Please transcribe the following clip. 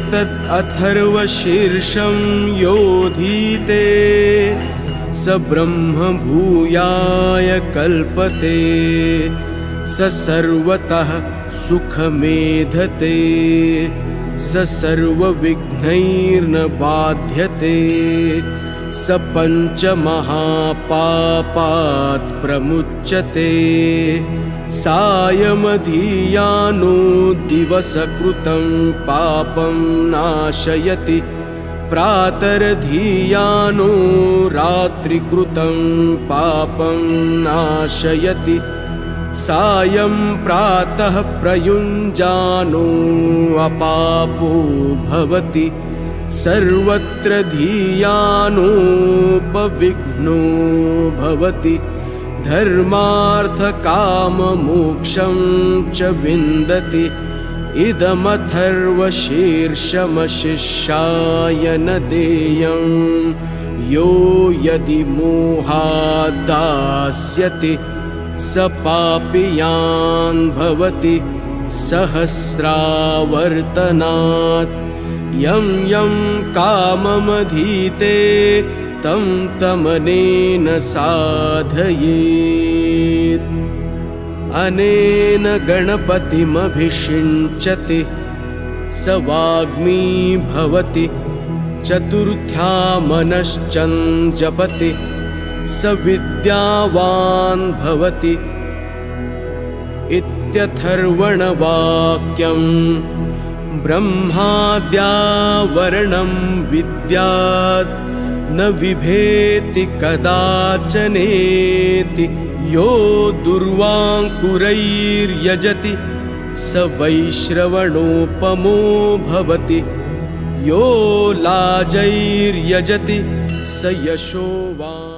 एतत् अथर्वशीर्षं योधीते स ब्रह्म भूयाय कल्पते स सर्वतः सुखमेधते स सर्वविघ्नैर्न बाध्यते स पञ्चमहापापात् प्रमुच्यते सायमधियानो दिवसकृतं पापं नाशयति प्रातर्धियानो रात्रिकृतं पापं नाशयति सायं प्रातः प्रयुञ्जानो अपापो भवति सर्वत्र धियानोपविघ्नो भवति धर्मार्थकाममोक्षं च विन्दति इदमथर्वशीर्षमशिष्याय न देयं यो यदि मोहाद्दास्यति स पापियान् भवति सहस्रावर्तनात् यं यं काममधीते तं तमनेन साधयेत् अनेन गणपतिमभिषिञ्चति स वाग्मी भवति चतुर्थ्यामनश्चन् स विद्यावान् भवति इत्यथर्वणवाक्यं ब्रह्माद्यावरणं विद्यात् न विभेति कदाचनेति यो दुर्वाङ्कुरैर्यजति स वैश्रवणोपमो भवति यो लाजैर्यजति स यशोवान्।